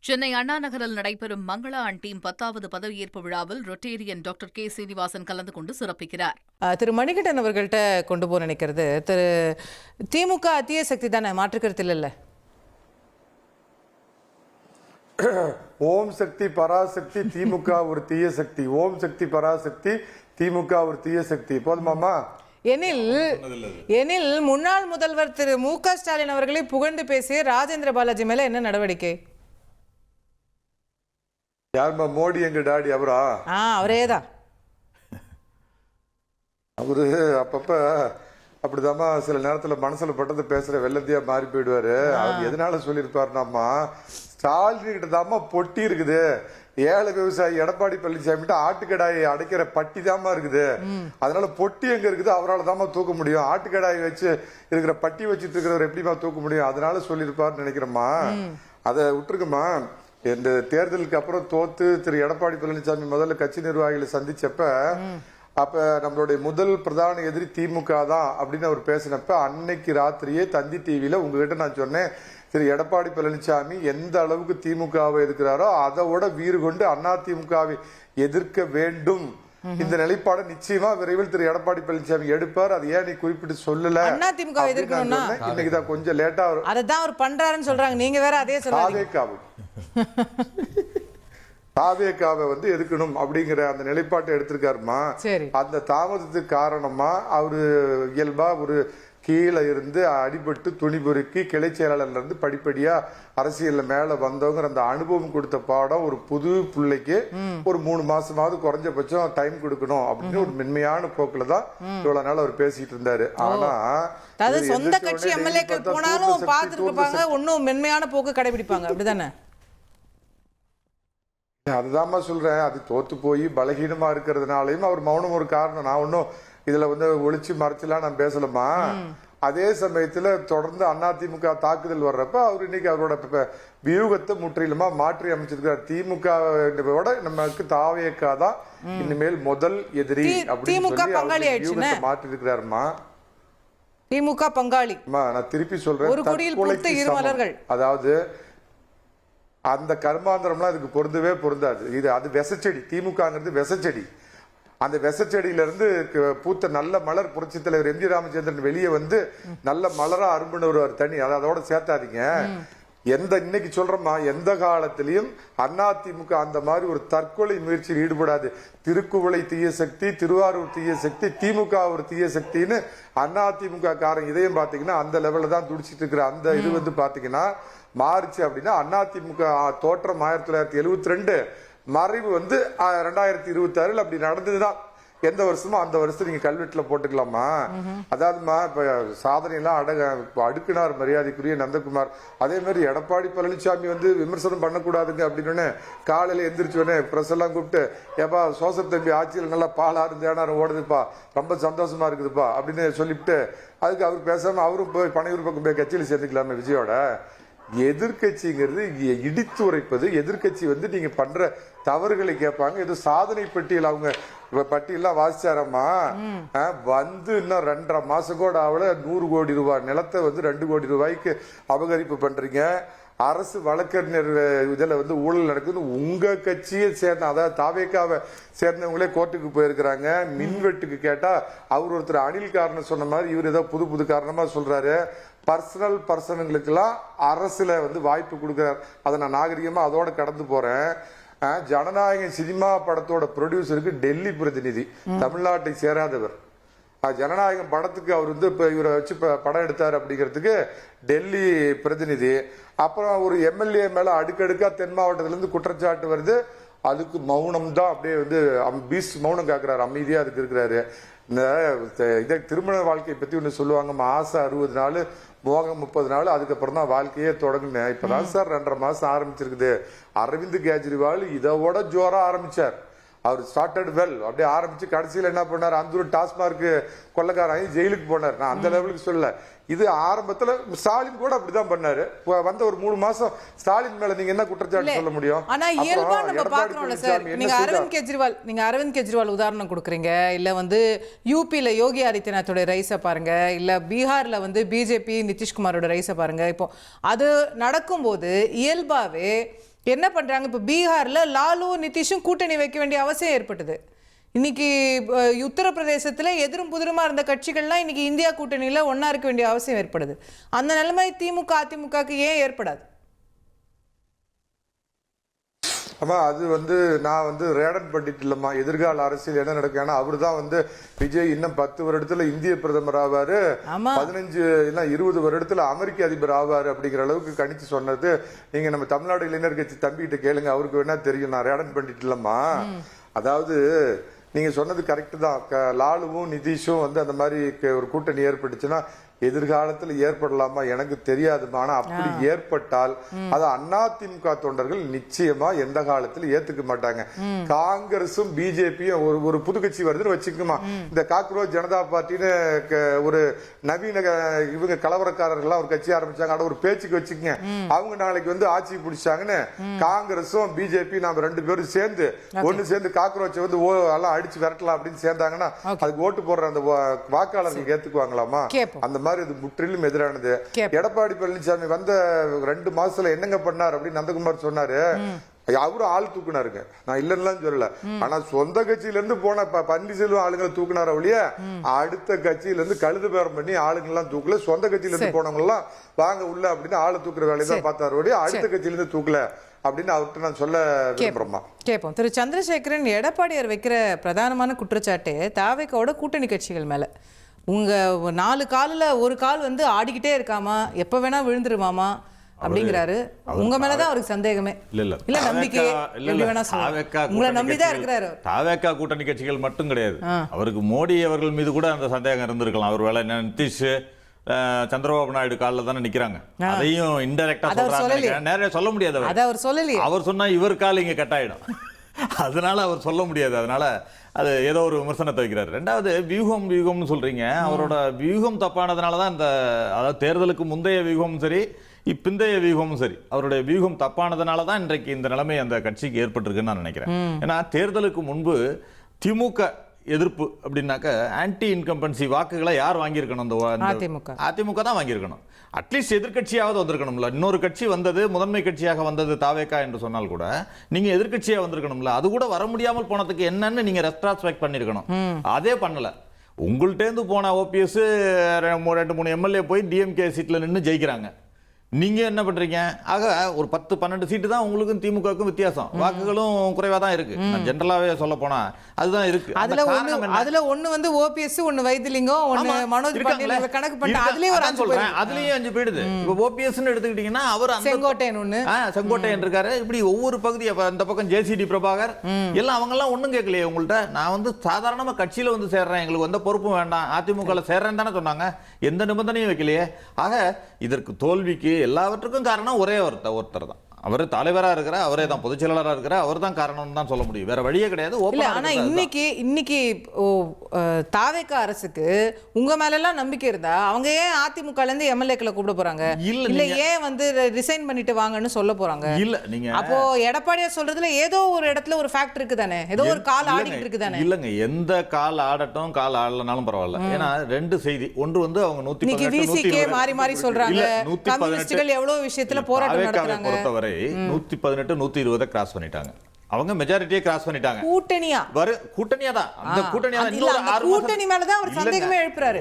சென்னை அண்ணா நகரில் நடைபெறும் Mangala and team 10வது பதவியேற்பு விழாவில் ரொட்டேரியன் டாக்டர் கே சீனிவாசன் கலந்து கொண்டு சிறப்பிக்கிறார். திரு மணிகண்டன் அவர்கள்ட்ட கொண்டு போக நினைக்கிறது, திரு திமுக தீய சக்தி தானே, மாற்றுக்கருத்து இல்லைல்ல? ஓம் சக்தி பராசக்தி, திமுக ஒரு தீய சக்தி. ஓம் சக்தி பராசக்தி, திமுக ஒரு தீய சக்தி. போதுமாமா? எனில் முன்னாள் முதல்வர் திரு மு.க. ஸ்டாலின் அவர்களை புகழ்ந்து பேசிய ராஜேந்திர பாலாஜி மேல என்ன நடவடிக்கை? யாருமா? மோடி எங்க டாடி அவரா? அவரேதான். அவரு அப்பப்ப அப்படிதாம்மா சில நேரத்துல மனசுல பட்டது பேசுற வெள்ளந்தியா மாறி போயிடுவாரு. அவர் எதனால சொல்லியிருப்பாருனாமா, ஸ்டாலின் கிட்ட தாமா பொட்டி இருக்குது, ஏழை விவசாயி எடப்பாடி பழனிசாமி ஆட்டுக்கடாயை அடைக்கிற பட்டி தாமா இருக்குது, அதனால பொட்டி எங்க இருக்குது, அவரால் தாமா தூக்க முடியும். ஆட்டுக்கடாயை வச்சு இருக்கிற பட்டி வச்சுட்டு இருக்கிறவர் எப்படிமா தூக்க முடியும்? அதனால சொல்லியிருப்பாருன்னு நினைக்கிறேம்மா. அதை விட்டுருக்குமா. இந்த தேர்தலுக்கு அப்புறம் தோத்து திரு எடப்பாடி பழனிசாமி முதல்ல கட்சி நிர்வாகிகளை சந்திச்சப்ப, அப்ப நம்மளுடைய முதல் பிரதான எதிரி திமுக தான் அப்படின்னு அவர் பேசினப்ப, அன்னைக்கு ராத்திரியே தந்தி டிவியில உங்ககிட்ட நான் சொன்னேன், திரு எடப்பாடி பழனிசாமி எந்த அளவுக்கு திமுகவை எதிர்க்கிறாரோ அதோட வீறு கொண்டு அண்ணா திமுகவை எதிர்க்க வேண்டும். இந்த நிலைப்பாடு நிச்சயமா விரைவில் திரு எடப்பாடி பழனிசாமி எடுப்பார். அது ஏன் நீ குறிப்பிட்டு சொல்லல? அண்ணா திமுக எதிர்க்கணும்னா இன்னைக்குதான் கொஞ்சம் லேட்டா அதான் அவர் பண்றாருன்னு சொல்றாங்க. நீங்க வேற அதே சொல்றாங்க. தாவேக்காவை வந்து எதுக்கணும் அப்படிங்கிற அந்த நிலைப்பாட்டை எடுத்திருக்காருமா. அந்த தாமதத்துக்கு காரணமா அவரு இயல்பா ஒரு கீழே இருந்து அடிபட்டு துணி பொறுக்கி கிளை செயலாளர்ல இருந்து படிப்படியா அரசியல்ல மேல வந்தவங்க அந்த அனுபவம் கொடுத்த பாடம் ஒரு புது பிள்ளைக்கு ஒரு 3 மாசமாவது குறைஞ்சபட்சம் டைம் கொடுக்கணும் அப்படின்னு ஒரு மென்மையான போக்குல தான் இவ்வளவு நாள் அவர் பேசிட்டு இருந்தாரு. ஆனா சொந்த கட்சி எம்எல்ஏக்கள் போனாலும் பார்த்துருப்பாங்க, ஒன்னும் மென்மையான போக்கு கடைபிடிப்பாங்க, அப்படிதானே? அதுதான்மா சொல்றேன். அது தோத்து போய் பலகீனமா இருக்கிறதுனாலையும் அவர் மௌனம் ஒரு காரணம். நான் ஒன்னும் இதுல வந்து ஒளிச்சு மறைச்சலாம் நான் பேசலமா. அதே சமயத்துல தொடர்ந்து அதிமுக தாக்குதல் வர்றப்ப அவர் இன்னைக்கு அவரோட வியூகத்தை முற்றிலுமா மாற்றி அமைச்சிருக்காரு. திமுக நமக்கு தாவேக்கா தான் இனிமேல் முதல் எதிரி அப்படின்னு சொல்லி மாற்றி இருக்கிறாருமா. திமுக பங்காளி. நான் திருப்பி சொல்றேன், அதாவது அந்த கர்மாந்திரம்லாம் இதுக்கு பொருந்தவே பொருந்தாது. இது அது விசச்செடி. திமுகங்கிறது விசச்செடி. அந்த விசச்செடியில இருந்து பூத்த நல்ல மலர் புரட்சி தலைவர் எம் ஜி ராமச்சந்திரன் வெளியே வந்து நல்ல மலரா அரும்புன்னு வருவார் தனி. அதோட சேர்த்தாதீங்க. இன்னைக்கு சொல்றோமா, எந்த காலத்திலையும் அதிமுக அந்த மாதிரி ஒரு தற்கொலை முயற்சியில் ஈடுபடாது. திருக்குவளை தீய சக்தி, திருவாரூர் தீய சக்தி, திமுக ஒரு தீய சக்தின்னு அதிமுக காரங்க இதையும் பாத்தீங்கன்னா அந்த லெவல்ல தான் துடிச்சிட்டு இருக்கிற அந்த இது வந்து பாத்தீங்கன்னா மாறுச்சு. அப்படின்னா அதிமுக தோற்றம் 1972, மறைவு வந்து 2026 அப்படி நடந்ததுதான். எந்த வருஷமோ அந்த வருஷம் நீங்க கல்வெட்டுல போட்டுக்கலாமா. அதாவதுமா இப்ப சாதனை எல்லாம் அடுக்கினார் மரியாதைக்குரிய நந்தகுமார். அதே மாதிரி எடப்பாடி பழனிசாமி வந்து விமர்சனம் பண்ணக்கூடாதுங்க அப்படின்னு காலையில எந்திரிச்சோடனே பிரஸ் எல்லாம் கூப்பிட்டு, ஏப்பா சோசப் தம்பி ஆட்சியில் நல்லா பாலாறு தேனாரும் ஓடுதுப்பா, ரொம்ப சந்தோஷமா இருக்குதுப்பா அப்படின்னு சொல்லிவிட்டு அதுக்கு அவர் பேசாம அவரும் போய் பனையூர் பக்கம் போய் கட்சியில் சேர்ந்துக்கலாமே விஜயோட. எதிர்கட்சிங்கிறது இடித்து உரைப்பது. எதிர்கட்சி வந்து நீங்க பண்ற தவறுகளை கேட்பாங்க. ஏதோ சாதனை பட்டியல் அவங்க பட்டியலாம் வாசிச்சாரம்மா. வந்து இன்னும் 2.5 மாசம் கூட அவள 100 கோடி ரூபாய் நிலத்தை வந்து 2 கோடி ரூபாய்க்கு அபகரிப்பு பண்றீங்க. அரசு வழக்கறிஞர் இதுல வந்து ஊழல் நடக்குது. உங்க கட்சியை சேர்ந்த, அதாவது தாவேக்காவை சேர்ந்தவங்களே கோர்ட்டுக்கு போயிருக்கிறாங்க. மின்வெட்டுக்கு கேட்டா அவர் ஒருத்தர் அணில் காரணம் சொன்ன மாதிரி இவர் ஏதோ புது காரணமா சொல்றாரு. பர்சனுங்களுக்கெல்லாம் அரசுல வந்து வாய்ப்பு கொடுக்கிறார். அதை நான் நாகரிகமா அதோட கடந்து போறேன். ஜனநாயக சினிமா படத்தோட ப்ரொடியூசருக்கு டெல்லி பிரதிநிதி, தமிழ்நாட்டை சேராதவர். ஜனநாயகம் படத்துக்கு அவர் வந்து இப்ப இவரை வச்சு படம் எடுத்தார் அப்படிங்கிறதுக்கு டெல்லி பிரதிநிதி. அப்புறம் ஒரு எம்எல்ஏ மேல அடுக்கடுக்கா தென் மாவட்டத்துல இருந்து குற்றச்சாட்டு வருது. அதுக்கு மௌனம் தான், அப்படியே வந்து பீஸ் மௌனம் காக்குறாரு, அமைதியா அதுக்கு இருக்கிறாரு. இந்த திருமண வாழ்க்கையை பத்தி ஒண்ணு சொல்லுவாங்க, ஆசை 60 நாள், மோகம் 30 நாள், அதுக்கப்புறம் தான் வாழ்க்கையே தொடங்குனேன். இப்பதான் சார் 2.5 மாசம் ஆரம்பிச்சிருக்குது. அரவிந்த் கெஜ்ரிவால் இதோட ஜோரா ஆரம்பிச்சார். அவர் ஸ்டார்டட் வெல், அப்படியே ஆரம்பிச்சு கடைசியில் என்ன பண்ணார், அந்த டாஸ்மார்க் கொள்ளக்காரன் ஜெயிலுக்கு போனார். நான் அந்த லெவலுக்கு சொல்லல. இது ஆரம்பத்துல ஸ்டாலின் கூட அப்படிதான் பண்ணாரு. வந்த ஒரு 3 மாசம் ஸ்டாலின் மேல நீங்க என்ன குற்றச்சாட்டு சொல்ல முடியும்? ஆனா இயல்பா நம்ம பாக்குறோம்ல சார். நீங்க அரவிந்த் கெஜ்ரிவால் உதாரணம் கொடுக்குறீங்க, இல்ல வந்து யூபில யோகி ஆதித்யநாத்தோட ரைஸை பாருங்க, இல்ல பீகார்ல வந்து பிஜேபி நிதிஷ்குமாரோட ரைஸை பாருங்க. இப்போ அது நடக்கும்போது இயல்பாவே என்ன பண்றாங்க இப்போ பீகார்ல லாலு நிதிஷும் கூட்டணி வைக்க வேண்டிய அவசியம் ஏற்பட்டது. இன்னைக்கு உத்தரப்பிரதேசத்துல எதிரும் புதிருமா இருந்த கட்சிகள்லாம் இன்னைக்கு இந்தியா கூட்டணியில ஒன்னா இருக்க வேண்டிய அவசியம் ஏற்படுது. அந்த நிலைமை திமுக அதிமுகக்கு ஏன் ஏற்படாது? ஆமா, அது நான் ரேடன் பண்டிட் இல்லம்மா. எதிர்கால அரசியல் என்ன நடக்கும்? ஏன்னா அவரு தான் விஜய் இன்னும் 10 வருடத்துல இந்திய பிரதமர் ஆவாரு, 15 இல்ல 20 வருடத்துல அமெரிக்க அதிபர் ஆவாரு அப்படிங்கிற அளவுக்கு கணிச்சு சொன்னது. நீங்க நம்ம தமிழ்நாடு இளைஞர் கட்சி தம்பிகிட்ட கேளுங்க, அவருக்கு வேணா தெரியும். நான் ரேடன் பண்டிட் இல்லம்மா. அதாவது நீங்க சொன்னது கரெக்ட் தான். லாலுவும் நிதிஷும் அந்த மாதிரி ஒரு கூட்டணி ஏற்பட்டுச்சுன்னா எதிர்காலத்தில் ஏற்படலாமா எனக்கு தெரியாதுமா. ஆனா அப்படி ஏற்பட்டால் அது அதிமுக தொண்டர்கள் நிச்சயமா எந்த காலத்தில் ஏத்துக்க மாட்டாங்க. காங்கிரசும் பிஜேபியும் ஒரு புது கட்சி வருதுன்னு வச்சுக்குமா, இந்த காக்ரோச் ஜனதா பார்ட்டின்னு ஒரு நவீன இவங்க கலவரக்காரர்கள் ஒரு கட்சி ஆரம்பிச்சாங்க, ஒரு பேச்சுக்கு வச்சுக்கங்க. அவங்க நாளைக்கு ஆட்சி பிடிச்சாங்கன்னு காங்கிரசும் பிஜேபி நாம 2 பேரும் சேர்ந்து ஒண்ணு சேர்ந்து காக்ரோச்சை எல்லாம் அடிச்சு விரட்டலாம் அப்படின்னு சேர்ந்தாங்கன்னா அதுக்கு ஓட்டு போடுற அந்த வாக்காளர்கள் ஏத்துக்குவாங்களாமா? அந்த மாதிரி அது முற்றிலும் எதிரானது. எடப்பாடி பழனிசாமி 2 மாசத்துல என்னங்க பண்ணார் அப்படின்னு நந்தகுமார் சொன்னாரு. அவரும் ஆள் தூக்குனாருங்க, நான் இல்லைன்னு சொல்லல. ஆனா சொந்த கட்சியில இருந்து போன பன்னீர்செல்வம் ஆளுங்களை தூக்குனார ஒழிய அடுத்த கட்சியில இருந்து கழுது பேரம் பண்ணி ஆளுங்க எல்லாம் தூக்கல. சொந்த கட்சியில இருந்து போனவங்க எல்லாம் வாங்க உள்ள அப்படின்னு ஆளு தூக்குற வேலையை தான் பார்த்தாரு ஒழிய அடுத்த கட்சியில இருந்து தூக்கல அப்படின்னு அவர்கிட்ட நான் சொல்ல விரும்புறேன். கேட்போம். திரு சந்திரசேகரன், எடப்பாடியார் வைக்கிற பிரதானமான குற்றச்சாட்டு தாவேக்காவோட கூட்டணி கட்சிகள் மேல. உங்க 4 காலில் ஒரு கால் ஆடிக்கிட்டே இருக்காமா, எப்ப வேணா விழுந்துருமாமா அப்படிங்கிறாரு. உங்க மேலதான் அவருக்கு சந்தேகமே இல்ல நம்பிக்கை உங்களை நம்பிதான் இருக்கிறாரு. தாவேக்கா கூட்டணி கட்சிகள் மட்டும் கிடையாது, அவருக்கு மோடி அவர்கள் மீது கூட அந்த சந்தேகம் இருந்திருக்கலாம். அவர் வேலை நிதிஷ் சந்திரபாபு நாயுடு காலில் தானே நிக்கிறாங்க. அதையும் இன்டைரக்டா சொல்றாங்க, நேரடியா சொல்ல முடியாது. அவர் சொல்லலையே. அவர் சொன்னா இவர் கால் இங்க கட்டாயிடும், அதனால அவர் சொல்ல முடியாது. அதனால அது ஏதோ ஒரு விமர்சனத்தை வைக்கிறார். ரெண்டாவது வியூகம்னு சொல்றீங்க, அவரோட வியூகம் தப்பானதுனால தான் அதாவது தேர்தலுக்கு முந்தைய வியூகமும் சரி பிந்தைய வியூகமும் சரி, அவருடைய வியூகம் தப்பானதுனால தான் இன்றைக்கு இந்த நிலைமை அந்த கட்சிக்கு ஏற்பட்டிருக்குன்னு நான் நினைக்கிறேன். ஏன்னா தேர்தலுக்கு முன்பு திமுக எதிர்ப்பு அப்படின்னாக்க ஆன்டி இன்கம்பன்சி வாக்குகளை யார் வாங்கியிருக்கணும்? அதிமுக தான் வாங்கியிருக்கணும். அட்லீஸ்ட் எதிர்கட்சியாவது வந்திருக்கணும்ல. இன்னொரு கட்சி வந்தது, முதன்மை கட்சியாக வந்தது தாவேக்கா என்று சொன்னால் கூட நீங்க எதிர்கட்சியாக வந்திருக்கணும்ல. அது கூட வர முடியாமல் போனதுக்கு என்னன்னு நீங்க ரெஸ்ட்ராஸ்பெக்ட் பண்ணிருக்கணும். அதே பண்ணல. உங்கள்கிட்டேருந்து போன ஓபிஎஸ் 2-3 எம்எல்ஏ போய் டிஎம்கே சீட்ல நின்று ஜெயிக்கிறாங்க. நீங்க என்ன பண்றீங்க? ஆக ஒரு 10-12 சீட்டு தான் உங்களுக்கும் திமுகவுக்கும் வித்தியாசம். வாக்குகளும் குறைவா தான் இருக்கு. ஜெனரலாவே சொல்ல போனா அதுதான் இருக்கு. அதுல ஒண்ணு ஓபிஎஸ், ஒண்ணு வைத்திலிங்கம், ஒண்ணு மனோஜ் பாண்டியன் கணக்கு பண்ணி அதுலயே ஒரு சொல்றேன். அதுலயே 5 போயிடுது. இப்போ ஓபிஎஸ் எடுத்துக்கிட்டீங்கன்னா அவர் செங்கோட்டையன் ஒண்ணு, செங்கோட்டையன் இருக்காரு. இப்படி ஒவ்வொரு பகுதி, அந்த பக்கம் ஜேசிடி பிரபாகர் எல்லாம் அவங்க எல்லாம் ஒண்ணும் கேட்கலையே உங்கள்ட்ட. நான் சாதாரணமா கட்சியில சேர்றேன், எங்களுக்கு பொறுப்பு வேண்டாம், அதிமுக சேர்றேன்னு தானே சொன்னாங்க. எந்த நிபந்தனையும் வைக்கலையே. ஆக இதற்கு தோல்விக்கு எல்லாவற்றுக்கும் காரணம் ஒரே ஒருத்தர் தான். அவர் தலைவரா இருக்கிற, அவரே தான் பொதுச் செயலாளராக இருக்கிற, அவர் தான் காரணம் தான் சொல்ல முடியும். வேற வழியே கிடையாது. ஆனா இன்னைக்கு தாவேக்கா அரசுக்கு உங்க மேல எல்லாம் நம்பிக்கை இருந்தா அவங்க ஏன் அதிமுகல இருந்து எம்எல்ஏக்களை கூப்பிட போறாங்க? இல்ல ஏன் ரிசைன் பண்ணிட்டு வாங்கன்னு சொல்ல போறாங்க? இல்ல நீங்க அப்போ எடப்பாடியார் சொல்றதுல ஏதோ ஒரு இடத்துல ஒரு ஃபேக்ட் இருக்கு தானே, ஏதோ ஒரு கால் ஆடிட்டு இருக்கு தானே? இல்லங்க, எந்த கால் ஆடட்டும் கால் ஆடலனாலும் பரவாயில்ல. ஏன்னா 2 செய்தி. ஒன்று அவங்க 118 மாறி சொல்றாங்க, கம்யூனிஸ்டுகள் எவ்வளவு விஷயத்துல போராட்டம் நடத்துறாங்க. பொறுத்தவரை 118 120 கிராஸ் பண்ணிட்டாங்க. அவங்க மெஜாரிட்டியை கிராஸ் பண்ணிட்டாங்க. கூட்டணியா தான். அந்த கூட்டணி மேல தான் அவர் சந்தேகமே எழுப்புறாரு.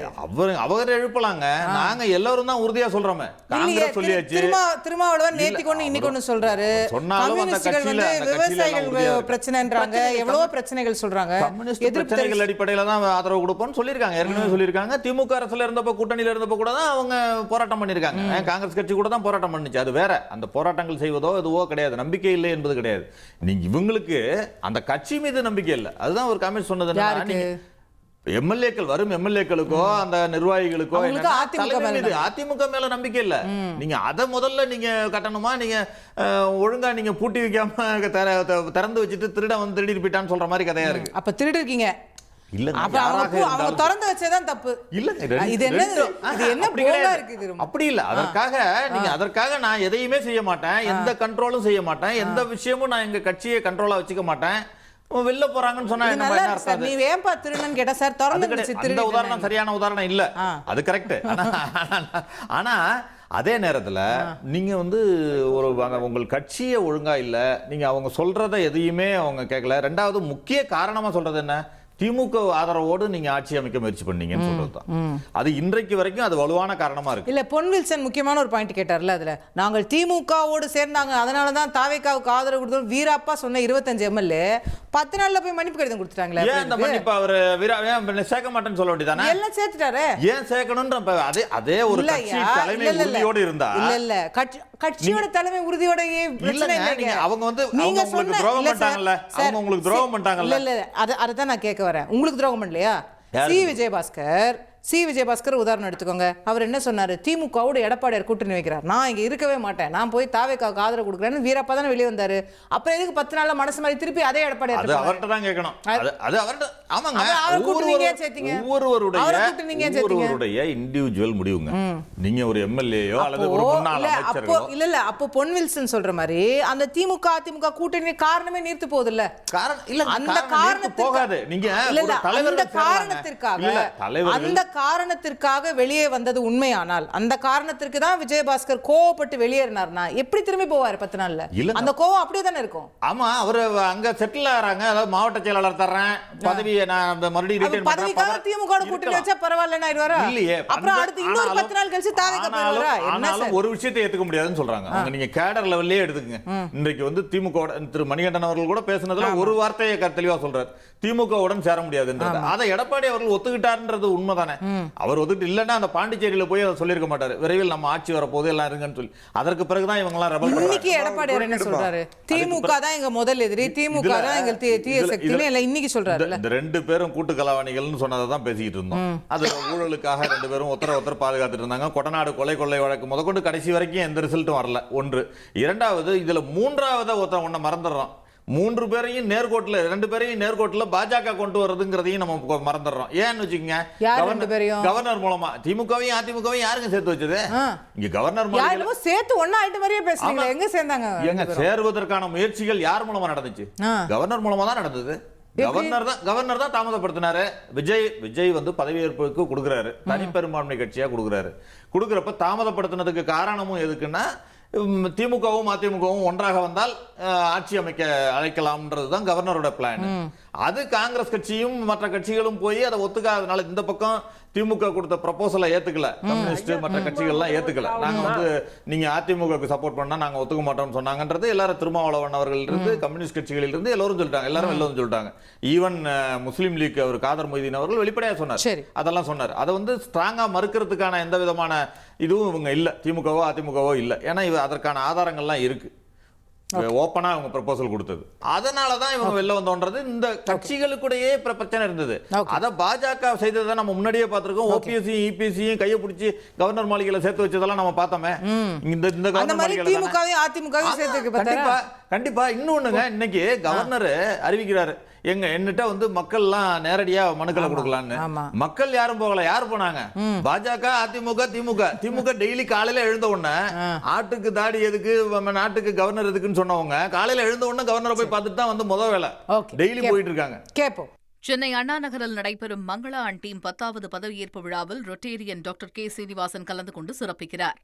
அவர் எழுப்பலாங்க. நாங்க எல்லாரும் தான் உறுதியா சொல்றோமே. காங்கிரஸ் சொல்லியாச்சு. திருமாவளவன் நேத்திக்கு ஒன்னு இன்னைக்கு ஒன்னு சொல்றாரு. சொன்னாலும் அந்த கட்சியில விவசாயிகள் பிரச்சனைன்றாங்க, எவ்வளவு பிரச்சனைகள் சொல்றாங்க. கம்யூனிஸ்ட் பிரச்சனைகள் அடிப்படையில தான் ஆதரவு கொடுப்போம்னு சொல்லிருக்காங்க. ஏற்கனவே சொல்லிருக்காங்க. திமுக அரசுல இருந்தப்ப, கூட்டணியில இருந்தப்ப கூட தான் அவங்க போராட்டம் பண்ணிருக்காங்க. காங்கிரஸ் கட்சி கூட தான் போராட்டம் பண்ணுச்சு. அது வேற. அந்த போராட்டங்கள் செய்வதோ எதுவோ கிடையாது. நம்பிக்கை இல்லை என்பது கிடையாது. நீங்க இவங்களுக்கு அந்த கட்சி மீது நம்பிக்கை இல்லை. அதுதான் ஒரு கமெண்ட் சொன்னது. எம்எல்ஏக்கள் வரும் எம்எல்ஏக்களுக்கோ அந்த நிர்வாகிகளுக்கோ அதிமுக மேல நம்பிக்கை இல்ல. நீங்க அதை முதல்ல நீங்க கட்டணுமா? நீங்க ஒழுங்கா நீங்க பூட்டி வைக்காம திறந்து வச்சுட்டு திருட வந்து திருடிட்டு போயிட்டான்னு சொல்ற மாதிரி கதையா இருக்கு. அப்ப திருடு இருக்கீங்க. அதற்காக நான் எதையுமே செய்ய மாட்டேன், எந்த கண்ட்ரோலும் செய்ய மாட்டேன், எந்த விஷயமும் நான் எங்க கட்சியை கண்ட்ரோலா வச்சுக்க மாட்டேன். வெளில போறாங்கன்னு சொன்னா என்ன அர்த்தம்? நீ ஏன்பா திருடன்னு கேட்டா சார் திறந்து அந்த உதாரணம் சரியான உதாரணம் இல்ல, அது கரெக்ட். ஆனா அதே நேரத்துல நீங்க வந்து ஒரு உங்கள் கட்சியை ஒழுங்கா இல்ல, நீங்க அவங்க சொல்றத எதையுமே அவங்க கேட்கல. ரெண்டாவது முக்கிய காரணமா சொல்றது என்ன, திமுக ஆதரவோடு நீங்க ஆட்சி அமைக்க முயற்சி பண்ணீங்கன்னு சொல்றதுதான். அது இன்றைக்கு வரைக்கும் அது வலுவான காரணமா இருக்கு. இல்ல பொன் வில்சன் முக்கியமான ஒரு பாயிண்ட் கேட்டார்ல, அதுல நாங்கள் திமுகவோடு சேர்ந்தாங்க, அதனாலதான் தாவேக்காவுக்கு ஆதரவு கொடுத்தோம் வீராப்பா சொன்ன 25 எம்எல்ஏ 10 நாள்ல போய் மன்னிப்பு கடிதம் கொடுத்துட்டாங்களே. ஏன் இந்த மன்னிப்பு அவரு சேர்க்க மாட்டேன்னு சொல்ல வேண்டியதானே? எல்லாம் சேர்த்துட்டாரு. ஏன் சேர்க்கணும்ன்ற அதே ஒரு கட்சி தலைமை உறுதியோடு இருந்தா இல்ல கட்சியோட தலைமை உறுதியோட பிரச்சனை இல்லைங்க. அவங்க வந்து உங்களுக்கு துரோகம் பண்ணிட்டாங்கல்ல, அவங்க உங்களுக்கு துரோகம் பண்ணிட்டாங்கல்ல. இல்ல அதுதான் நான் கேட்க வரேன். உங்களுக்கு துரோகம் பண்ணலையா? சி விஜயபாஸ்கர் உதாரணம் எடுத்துக்கோங்க. அவர் என்ன சொன்னாரு, திமுகவோட எடப்பாடியார் கூட்டணி வைக்கிறார், நான் இங்க இருக்கவே மாட்டேன், நான் போய் தாவேக்காவுக்கு ஆதரவு கொடுக்குறேன்னு வீரப்பா தானே வெளியே வந்தாரு. அப்புறம் எதுக்கு 10 நாள்ல மனசு மாதிரி திருப்பி அதே எடப்பாடியார்? அது அவர்கிட்ட தான் கேட்கணும். அது அவர்கிட்ட. ஆமாங்க, ஒவ்வொருவருடைய இண்டிவிஜுவல் முடிவுங்க. நீங்க ஒரு எம்எல்ஏயோ அல்லது ஒரு முன்னாள் அமைச்சரோ இல்ல அப்போ பொன் வில்சன் சொல்ற மாதிரி அந்த திமுக அதிமுக கூட்டணி காரணமே நீர்த்து போகுது இல்ல. அந்த காரணத்துக்கு போகாது. நீங்க அந்த காரணத்திற்காக வெளியே வந்தது உண்மையானால், அந்த காரணத்திற்கு தான் விஜயபாஸ்கர் கோவப்பட்டு வெளியேறினார்னா எப்படி திரும்பி போவாரு 10 நாள்ல? அந்த கோவம் அப்படியே தானே இருக்கும். ஆமா, அவரு அங்க செட்டில் ஆறாங்க, அதாவது மாவட்ட செயலாளர் தர்றேன் பதவியை நான் அந்த மறுபடியும் ரிட்டைன் பண்றேன். பதவிக்காக திமுக கூட்டணி வச்சா பரவாயில்லைன்னு ஆயிடுவாரா? இல்லையே. அப்புறம் அடுத்து இன்னொரு 10 நாள் கழிச்சு தாவேக்கா போயிடுவாரா? ஆனாலும் ஒரு விஷயத்தை ஏத்துக்க முடியாதுன்னு சொல்றாங்க. அவங்க நீங்க கேடர் லெவல்லே எடுத்துக்கங்க. இன்றைக்கு வந்து திமுக திரு மணிகண்டன் அவர்கள் கூட பேசினதுல ஒரு வார்த்தையை தெளிவா சொல்றாரு, திமுகவுடன் சேர முடியாதுன்றது. அதை எடப்பாடி அவர்கள் ஒத்துக்கிட்டாருன்றது உண்மைதானே. அவர் ஒத்துக்கிட்டு இல்லைன்னா அந்த பாண்டிச்சேரியில போய் அதை சொல்லியிருக்க மாட்டாரு, விரைவில் நம்ம ஆட்சி வரப்போது எல்லாம் இருங்கன்னு சொல்லி. அதற்கு பிறகுதான் இவங்க எல்லாம் ரெபல் பண்றாங்க. இன்னைக்கு எடப்பாடி என்ன சொல்றாரு, திமுக தான் எங்க முதல் எதிரி, திமுக தான் எங்க தீய சக்தின்னு எல்லாம் இன்னைக்கு சொல்றாரு. இந்த 2 பேரும் கூட்டு கலவாணிகள்னு சொன்னதை தான் பேசிக்கிட்டு இருந்தோம். அது ஊழலுக்காக 2 பேரும் ஒருத்தர் பாதுகாத்துட்டு இருந்தாங்க. கொட்டநாடு கொள்ளை வழக்கு முதற்கொண்டு கடைசி வரைக்கும் எந்த ரிசல்ட்டும் வரல. ஒன்று. இரண்டாவது, இதுல மூன்றாவது ஒன்ன மறந்துடுறோம். 3 பேரையும் நேர்கோட்டில் 2 பேரையும் நேர்கோட்டில் பாஜக கொண்டு வர்றதுங்கிறதையும் நம்ம மறந்துடுறோம். ஏன்னு வச்சுக்கோங்க, கவர்னர் மூலமா திமுகவையும் அதிமுகவையும் யாருங்க சேர்த்து வச்சது? இங்க கவர்னர் மூலமா சேர்த்து ஒண்ணா ஆயிட்டு மாதிரியே பேசுறீங்க. எங்க சேர்ந்தாங்க? எங்க சேர்வதற்கான முயற்சிகள் யார் மூலமா நடந்துச்சு? கவர்னர் மூலமா தான் நடந்தது. கவர்னர் தான் தாமதப்படுத்தினாரு. விஜய் வந்து பதவியேற்புக்கு கொடுக்குறாரு, தனிப்பெரும்பான்மை கட்சியா கொடுக்குறப்ப தாமதப்படுத்தினதுக்கு காரணமும் எதுக்குன்னா, திமுகவும் அதிமுகவும் ஒன்றாக வந்தால் ஆட்சி அமைக்க அழைக்கலாம்ன்றது தான் கவர்னரோட பிளான். அது காங்கிரஸ் கட்சியும் மற்ற கட்சிகளும் போய் அதை ஒத்துக்காதனால இந்த பக்கம் திமுக கொடுத்த ப்ரொபோசலை ஏத்துக்கல, கம்யூனிஸ்ட் மற்ற கட்சிகள்லாம் ஏத்துக்கல. நாங்க வந்து நீங்க அதிமுகவுக்கு சப்போர்ட் பண்ணா நாங்க ஒத்துக்க மாட்டோம்னு சொன்னாங்கன்றது எல்லாரும் திருமாவளவன் அவர்கள் இருந்து கம்யூனிஸ்ட் கட்சிகளில் இருந்து எல்லாரும் சொல்லிட்டாங்க. ஈவன் முஸ்லீம் லீக் அவர் காதர் மொய்தீன் அவர்கள் வெளிப்படையா சொன்னார், அதெல்லாம் சொன்னார். அதை வந்து ஸ்ட்ராங்கா மறுக்கிறதுக்கான எந்த விதமான இதுவும் இவங்க இல்ல, திமுகவோ அதிமுகவோ இல்ல. ஏன்னா அதற்கான ஆதாரங்கள்லாம் இருக்கு, ஓப்பனா அவங்க ப்ரொபோசல் கொடுத்தது. அதனாலதான் இவங்க வெளில வந்தோன்றது. இந்த கட்சிகளுக்குடையே பிரச்சனை இருந்தது. அத பாஜக செய்ததை நம்ம முன்னாடியே பார்த்திருக்கோம். ஓபிஎஸ்சியும் இபிஎஸ்சியும் கையை பிடிச்சி கவர்னர் மாளிகையில சேர்த்து வச்சதெல்லாம் நம்ம பார்த்தோமே. இந்த கவர்னர் மாளிகையில கண்டிப்பா இன்னொன்னுங்க, இன்னைக்கு கவர்னர் அறிவிக்கிறாரு, என்னட்ட வந்து மக்கள் எல்லாம் நேரடியா மனுக்களை கொடுக்கலான்னு. மக்கள் யாரும் போகல. யாரு போனாங்க? பாஜக, அதிமுக, திமுக டெய்லி காலையில எழுந்த உடனே ஆட்டுக்கு தாடி எதுக்கு, நாட்டுக்கு கவர்னர் எதுக்குன்னு சொன்னவங்க காலையில எழுந்த உடனே கவர்னரை போய் பார்த்துட்டு தான் வந்து முதல் வேலை டெய்லி போயிட்டு இருக்காங்க. கேப்போம். சென்னை அண்ணா நகரில் நடைபெறும் மங்களா அண்ட் டீம் 10வது பதவியேற்பு விழாவில் ரொட்டேரியன் டாக்டர் கே சீனிவாசன் கலந்து கொண்டு சிறப்பிக்கிறார்.